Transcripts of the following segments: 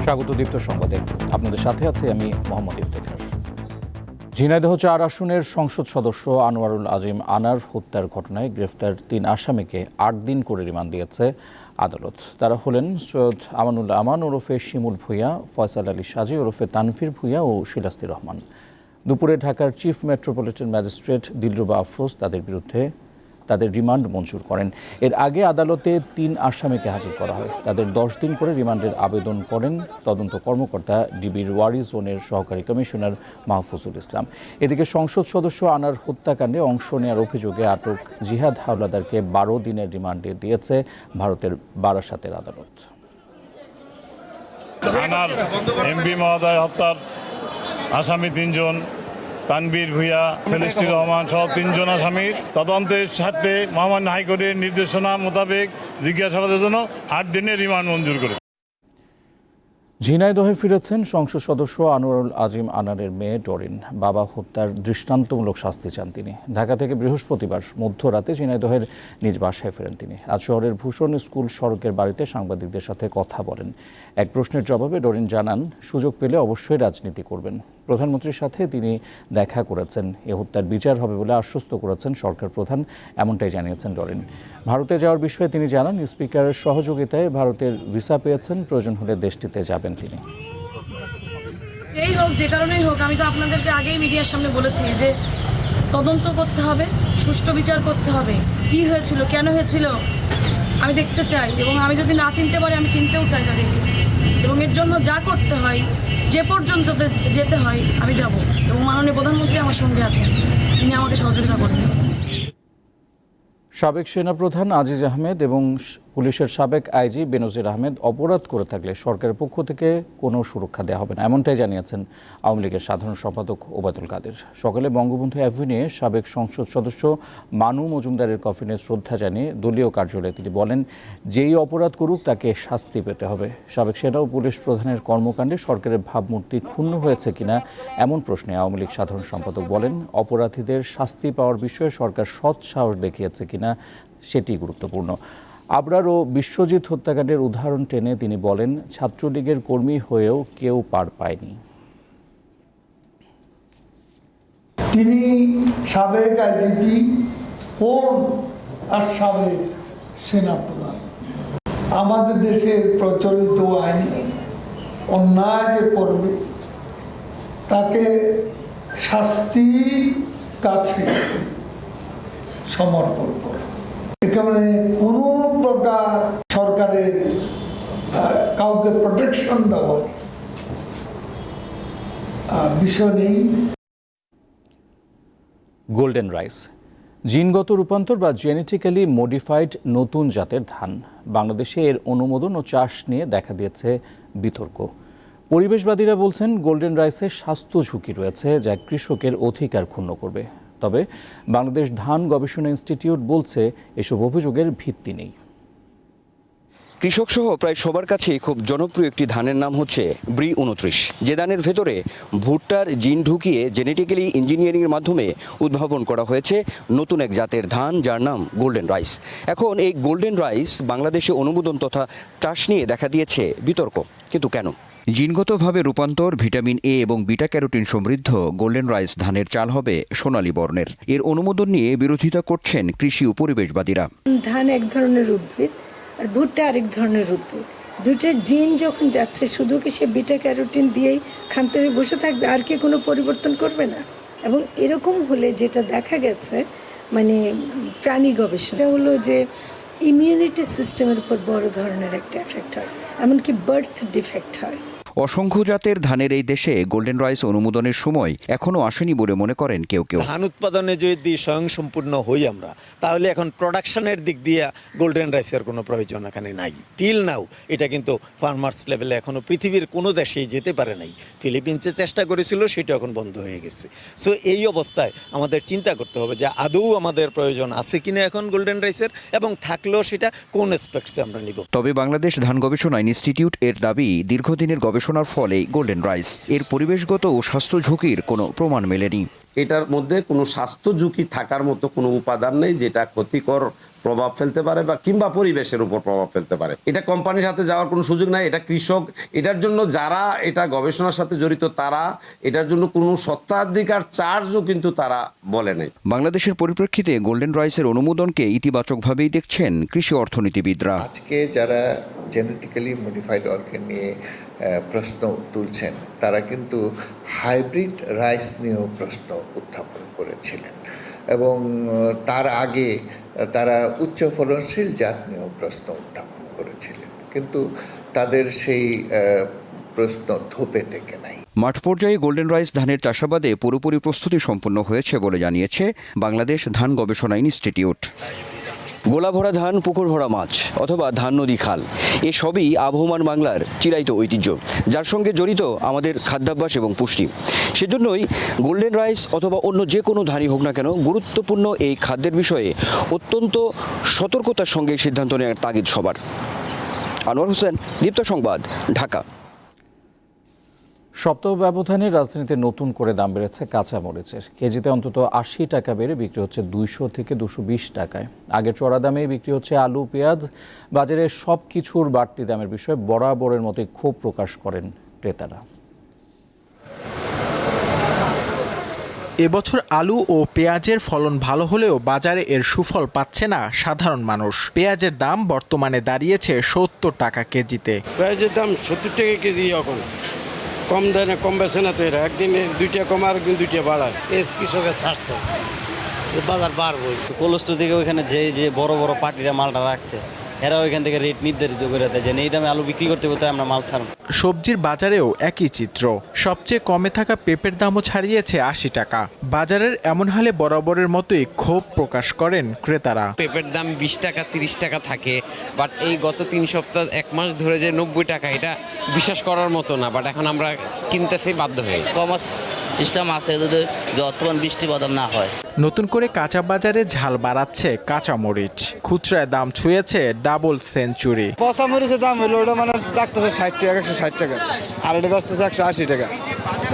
স্বাগত দীপ্ত সংবাদে, আপনাদের সাথে আছি আমি মোহাম্মদ ইফতেখার। ঝিনাইদহ ৪ আসনের সংসদ সদস্য আনোয়ারুল আজিম আনার হত্যার ঘটনায় গ্রেফতার ৩ আসামিকে ৮ দিন করে রিমান্ড দিয়েছে আদালত। তারা হলেন সৈয়দ আমানুল্লাহ আমান ওরফে শিমুল ভূঁইয়া, ফয়সাল আলী সাজি ওরফে তানভীর ভূঁইয়া ও শিলাস্তি রহমান। দুপুরে ঢাকার chief metropolitan magistrate Dilruba Afroz তাদের বিরুদ্ধে তাদের রিমান্ড মঞ্জুর করেন। এর আগে আদালতে ৩ আসামিকে হাজির করা হয়। তাদের ১০ দিন করে রিমান্ডের আবেদন করেন তদন্ত কর্মকর্তা ডিবির ওয়ারি জোনের সহকারী কমিশনার মাহফুজুল ইসলাম। এদিকে সংসদ সদস্য আনার হত্যাকাণ্ডে অংশ নেওয়ার অভিযোগে আটক জিহাদ হাওলাদারকে ১২ দিনের রিমান্ডে দিয়েছে ভারতের বারাসাতের আদালত। আনার এমপি মহোদয় হত্যার আসামি ৩ জন, তানভীর ভূঁইয়া, শিলাস্তি রহমান সহ ৩ জন আসামির তদন্তের স্বার্থে মহামান্য হাইকোর্টের নির্দেশনা মোতাবেক জিজ্ঞাসাবাদের জন্য ৮ দিনের রিমান্ড মঞ্জুর করে। ঝিনাইদহে ফিরেছেন সংসদ সদস্য আনোয়ারুল আজিম আনারের মেয়ে ডরিন। বাবা হত্যার দৃষ্টান্তমূলক শাস্তি চান তিনি। ঢাকা থেকে বৃহস্পতিবার মধ্যরাতে ঝিনাইদহের নিজ বাসায় ফেরেন তিনি। আজ শহরের ভূষণ স্কুল সড়কের বাড়িতে সাংবাদিকদের সাথে কথা বলেন। এক প্রশ্নের জবাবে ডরিন জানান, সুযোগ পেলে অবশ্যই রাজনীতি করবেন। প্রধানমন্ত্রীর সাথে তিনি দেখা করেছেন। এ হত্যার বিচার হবে বলে আশ্বস্ত করেছেন সরকার প্রধান, এমনটাই জানিয়েছেন ডরিন। ভারতে যাওয়ার বিষয়ে তিনি জানান, স্পিকারের সহযোগিতায় ভারতের ভিসা পেয়েছেন, প্রয়োজন হলে দেশটিতে যাবেন তিনি। এই হোক, যে কারণেই হোক, আমি তো আপনাদেরকে আগেই মিডিয়ার সামনে বলেছি যে তদন্ত করতে হবে, সুষ্ঠু বিচার করতে হবে। কি হয়েছিল, কেন হয়েছিল আমি দেখতে চাই, এবং আমি যদি না চিনতে পারি আমি চিনতেও চাই তাদেরকে, এবং এর জন্য যা করতে হয়, যে পর্যন্ত যেতে হয় আমি যাব, এবং মাননীয় প্রধানমন্ত্রী আমার সঙ্গে আছেন, তিনি আমাকে সহযোগিতা করবেন। সাবেক সেনাপ্রধান আজিজ আহমেদ এবং পুলিশের সাবেক আইজি বেনজির আহমেদ অপরাধ করে থাকলে সরকারের পক্ষ থেকে কোনো সুরক্ষা দেওয়া হবে না, এমনটাই জানিয়েছেন আওয়ামী লীগের সাধারণ সম্পাদক ওবায়দুল কাদের। সকালে বঙ্গবন্ধু অ্যাভিনিউয়ে সাবেক সংসদ সদস্য মানু মজুমদারের কফিনে শ্রদ্ধা জানিয়ে দলীয় কার্যালয়ে তিনি বলেন, যেই অপরাধ করুক তাকে শাস্তি পেতে হবে। সাবেক সেনা ও পুলিশ প্রধানের কর্মকাণ্ডে সরকারের ভাবমূর্তি ক্ষুণ্ণ হয়েছে কিনা এমন প্রশ্নে আওয়ামী লীগ সাধারণ সম্পাদক বলেন, অপরাধীদের শাস্তি পাওয়ার বিষয়ে সরকার সৎ সাহস দেখিয়েছে কিনা সেটি গুরুত্বপূর্ণ। আবরার ও বিশ্বজিৎ হত্যাকাণ্ডের উদাহরণ টেনে তিনি বলেন, ছাত্রলীগের কর্মী হয়েও কেউ পার পায়নি। তিনি সাবেক আইজিপি হন আর সাবেক সেনাপ্রধান। আমাদের দেশের প্রচলিত আইনে অন্যায় যে করবে তাকে শাস্তির কাছে সমর্পণ করে। এখানে কোনো প্রকার সরকারের কাউকে প্রোটেকশন দেওয়ার বিষয় নেই। গোল্ডেন রাইস, জিনগত রূপান্তর বা জেনেটিক্যালি মডিফাইড নতুন জাতের ধান। বাংলাদেশে এর অনুমোদন ও চাষ নিয়ে দেখা দিয়েছে বিতর্ক। পরিবেশবাদীরা বলছেন, গোল্ডেন রাইসে স্বাস্থ্য ঝুঁকি রয়েছে যা কৃষকের অধিকার ক্ষুণ্ণ করবে। তবে বাংলাদেশ ধান গবেষণা ইনস্টিটিউট বলছে, এসব অভিযোগের ভিত্তি নেই। কৃষক সহ প্রায় সবার কাছেই খুব জনপ্রিয় একটি ধানের নাম হচ্ছে ব্রি ২৯, যে ধানের ভেতরে ভুট্টার জিন ঢুকিয়ে জেনেটিক্যালি ইঞ্জিনিয়ারিংয়ের মাধ্যমে উদ্ভাবন করা হয়েছে নতুন এক জাতের ধান, যার নাম গোল্ডেন রাইস। এখন এই গোল্ডেন রাইস বাংলাদেশে অনুমোদন তথা চাষ নিয়ে দেখা দিয়েছে বিতর্ক। কিন্তু কেন? জিনগতভাবে রূপান্তর, ভিটামিন এ এবং বিটা ক্যারোটিন সমৃদ্ধ গোল্ডেন রাইস ধানের চাল হবে সোনালী বর্ণের। এর অনুমোদন নিয়ে বিরোধিতা করছেন কৃষি ও পরিবেশবাদীরা। ধান এক ধরনের উদ্ভিদ আর ভুট্টা আরেক ধরনের উদ্ভিদ, দুইটার জিন যখন যাচ্ছে, শুধু কি সে বিটা ক্যারোটিন দিয়েই খান্তে হয়ে বসে থাকবে, আর কি কোনো পরিবর্তন করবে না? এবং এরকম হলে যেটা দেখা গেছে, মানে প্রাণী গবেষণা হলো যে ইমিউনিটি সিস্টেমের উপর বড় ধরনের একটা এফেক্ট হয়, এমনকি বার্থ ডিফেক্ট হয়। অসংখ্য জাতের ধানের এই দেশে গোল্ডেন রাইস অনুমোদনের সময় এখনো আসেনি বলে মনে করেন কেউ কেউ। ধান উৎপাদনে যদি স্বয়ংসম্পূর্ণ হই আমরা, তাহলে এখন প্রোডাকশনের দিক দিয়ে গোল্ডেন রাইসের কোনো প্রয়োজন এখানে নাই। টিল নাও এটা কিন্তু ফার্মার্স লেভেলে এখনো পৃথিবীর কোনো দেশেই যেতে পারে নাই। ফিলিপিন্সে চেষ্টা করেছিল, সেটা এখন বন্ধ হয়ে গেছে। সো এই অবস্থায় আমাদের চিন্তা করতে হবে যে আদৌ আমাদের প্রয়োজন আছে কিনা এখন গোল্ডেন রাইসের, এবং থাকলেও সেটা কোন এসপেক্টসে আমরা নিব। তবে বাংলাদেশ ধান গবেষণা ইনস্টিটিউট এর দাবি, দীর্ঘদিনের গবেষণার ফলে গোল্ডেন রাইস এর পরিবেশগত ও স্বাস্থ্য ঝুঁকির কোনো প্রমাণ মেলেনি। এটার মধ্যে কোনো স্বাস্থ্য ঝুঁকি থাকার মতো কোনো উপাদান নেই যেটা ক্ষতিকর প্রভাব ফেলতে পারে বা কিংবা পরিবেশের উপর প্রভাব ফেলতে পারে। এটা কোম্পানির হাতে যাওয়ার কোনো সুযোগ নাই, এটা কৃষক। এটার জন্য যারা এটা গবেষণার সাথে জড়িত তারা এটার জন্য কোনো স্বত্বাধিকার চার্জও কিন্তু তারা বলে নাই। বাংলাদেশের পরিপ্রেক্ষিতে গোল্ডেন রাইসের অনুমোদনকে ইতিবাচকভাবেই দেখছেন কৃষি অর্থনীতিবিদরা। আজকে যারা জেনেটিক্যালি মডিফাইড অর্গান নিয়ে প্রশ্ন তুলছেন তারা কিন্তু হাইব্রিড রাইস নিয়েও প্রশ্ন উত্থাপন করেছিলেন এবং তার আগে তারা উচ্চ ফলনশীল জাত নিয়েও প্রশ্ন উত্থাপন করেছিলেন, কিন্তু তাদের সেই প্রশ্ন ধোপে টেকে নাই। মাঠ পর্যায়ে গোল্ডেন রাইস ধানের চাষাবাদে পুরোপুরি প্রস্তুতি সম্পন্ন হয়েছে বলে জানিয়েছে বাংলাদেশ ধান গবেষণা ইনস্টিটিউট। গোলা ভরা ধান, পুকুর ভরা মাছ অথবা ধান নদী খাল, এসবই আবহমান বাংলার চিরায়ত ঐতিহ্য, যার সঙ্গে জড়িত আমাদের খাদ্যাভ্যাস এবং পুষ্টি। সেজন্যই গোল্ডেন রাইস অথবা অন্য যে কোনো ধানই হোক না কেন, গুরুত্বপূর্ণ এই খাদ্যের বিষয়ে অত্যন্ত সতর্কতার সঙ্গে সিদ্ধান্ত নেওয়ার তাগিদ সবার। আনোয়ার হোসেন, দীপ্ত সংবাদ, ঢাকা। সপ্তাহ ব্যবধানে রাজধানীতে নতুন করে দাম বেড়েছে কাঁচা মরিচের। কেজিতে অন্তত 80 টাকা বেড়ে বিক্রি হচ্ছে 200 থেকে 220 টাকায়। আগের চড়া দামে বিক্রি হচ্ছে আলু, পেঁয়াজ। বাজারে সব কিছুর বাড়তি দামের বিষয়ে বরাবরের মতোই ক্ষোভ প্রকাশ করেন ক্রেতারা। এবছর আলু ও পেঁয়াজের ফলন ভালো হলেও বাজারে এর সুফল পাচ্ছে না সাধারণ মানুষ। পেঁয়াজের দাম বর্তমানে দাঁড়িয়েছে 70 টাকা কেজিতে। পেঁয়াজের দাম 70 টাকা কেজি, এখন কম দেয় না, কম বেছে না তো। এরা একদিনে 2 টাকা কম আর একদিন 2 টাকা বাড়ায়। পেঁয়াজ কৃষকের ছাড়ছে, বাজার বাড়বো। কোলেস্টোর থেকে ওইখানে যে বড় বড় পার্টিরা মালটা রাখছে, এরা ওইখান থেকে রেট নির্ধারিত করে দেয় যে এই দামে আলু বিক্রি করতে করতে আমরা মাল ছাড়ব। সবজির বাজারেও একই চিত্র। সবচেয়ে কমে থাকা পেঁপের দামও ছাড়িয়েছে 80 টাকা। বাজারের এমন হালে বরাবরের মতোই ক্ষোভ প্রকাশ করেন ক্রেতারা। পেঁপের দাম 20 টাকা 30 টাকা থাকে, বাট এই গত 3 সপ্তাহ 1 মাস ধরে যে 90 টাকা, এটা বিশ্বাস করার মতো না। বাট এখন আমরা কিনতেছি বাধ্য হয়ে। কমার্স সিস্টেম আছে যদি যতক্ষণ বৃষ্টি বাদল না হয়। নতুন করে কাঁচা বাজারে ঝাল বাড়াচ্ছে কাঁচা মরিচ। খুচরায় দাম ছুঁয়েছে ডাবল সেঞ্চুরি। পচা মরিচের দাম হলো ওটা মানে ডাকতেছে 60 টাকা, 160 টাকা, আর এটা বাঁচতেছে 180 টাকা।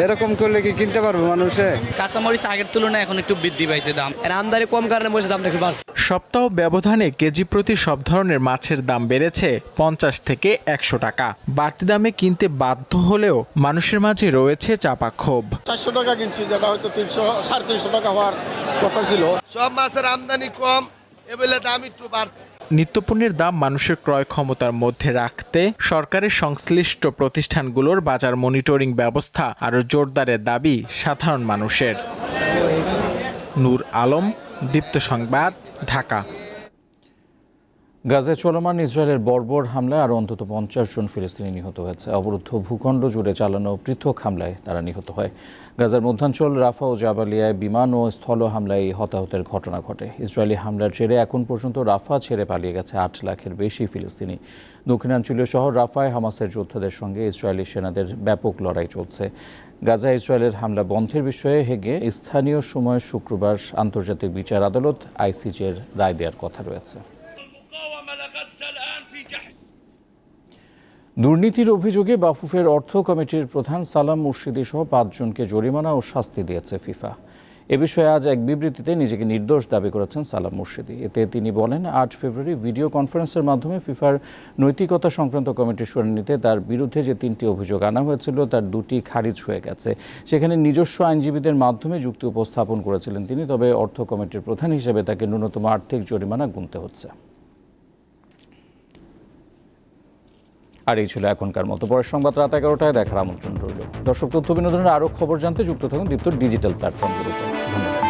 এরকম করলে কি কিনতে পারবে মানুষে? কাঁচা মরিচ আগের তুলনায় এখন একটু বৃদ্ধি পাইছে দাম, এর আমদানি কম কারণে মরিচের দাম দেখে বাড়ছে। সপ্তাহ ব্যবধানে কেজি প্রতি সব ধরনের মাছের দাম বেড়েছে 50 থেকে 100 টাকা। বাড়তি দামে কিনতে বাধ্য হলেও মানুষের মাঝে রয়েছে চাপা ক্ষোভ। 400 টাকা কিনছি, যেটা হয়তো 300 350 টাকা হওয়ার কথা ছিল। সব মাছের আমদানি কম, এবেলে দাম একটু বাড়ছে। নিত্যপণ্যের দাম মানুষের ক্রয় ক্ষমতার মধ্যে রাখতে সরকারের সংশ্লিষ্ট প্রতিষ্ঠানগুলোর বাজার মনিটরিং ব্যবস্থা আরও জোরদারের দাবি সাধারণ মানুষের। নূর আলম, দীপ্ত সংবাদ, ঢাকা। গাজায় চলমান ইসরায়েলের বর্বর হামলায় আরও অন্তত 50 জন ফিলিস্তিনি নিহত হয়েছে। অবরুদ্ধ ভূখণ্ড জুড়ে চালানো পৃথক হামলায় তারা নিহত হয়। গাজার মধ্যাঞ্চল রাফা ও জাবালিয়ায় বিমান ও স্থল হামলায় হতাহতের ঘটনা ঘটে। ইসরায়েলি হামলার জেরে এখন পর্যন্ত রাফা ছেড়ে পালিয়ে গেছে 8 লাখের বেশি ফিলিস্তিনি। দক্ষিণাঞ্চলীয় শহর রাফায় হামাসের যোদ্ধাদের সঙ্গে ইসরায়েলি সেনাদের ব্যাপক লড়াই চলছে। গাজায় ইসরায়েলের হামলা বন্ধের বিষয়ে হেগে স্থানীয় সময় শুক্রবার আন্তর্জাতিক বিচার আদালত আইসিজের রায় দেওয়ার কথা রয়েছে। দুর্নীতির অভিযোগে বাফুফের অর্থ কমিটির প্রধান সালাম মুর্শিদি সহ 5 জনকে জরিমানা ও শাস্তি দিয়েছে ফিফা। এ বিষয়ে আজ এক বিবৃতিতে নিজেকে নির্দোষ দাবি করেছেন সালাম মুর্শিদি। এতে তিনি বলেন, 8 ফেব্রুয়ারি ভিডিও কনফারেন্সের মাধ্যমে ফিফার নৈতিকতা সংক্রান্ত কমিটির শুনানিতে তার বিরুদ্ধে যে 3টি অভিযোগ আনা হয়েছিল তার 2টি খারিজ হয়ে গেছে। সেখানে নিজস্ব আইনজীবীদের মাধ্যমে যুক্তি উপস্থাপন করেছিলেন তিনি, তবে অর্থ কমিটির প্রধান হিসেবে তাকে ন্যূনতম আর্থিক জরিমানা গুনতে হচ্ছে। আর এই ছিল এখনকার মতো। পরের সংবাদ রাত 11টায় দেখার আমন্ত্রণ রইল। দর্শক, তথ্য বিনোদনের আরও খবর জানতে যুক্ত থাকুন দীপ্ত ডিজিটাল প্ল্যাটফর্মগুলোতে। ধন্যবাদ।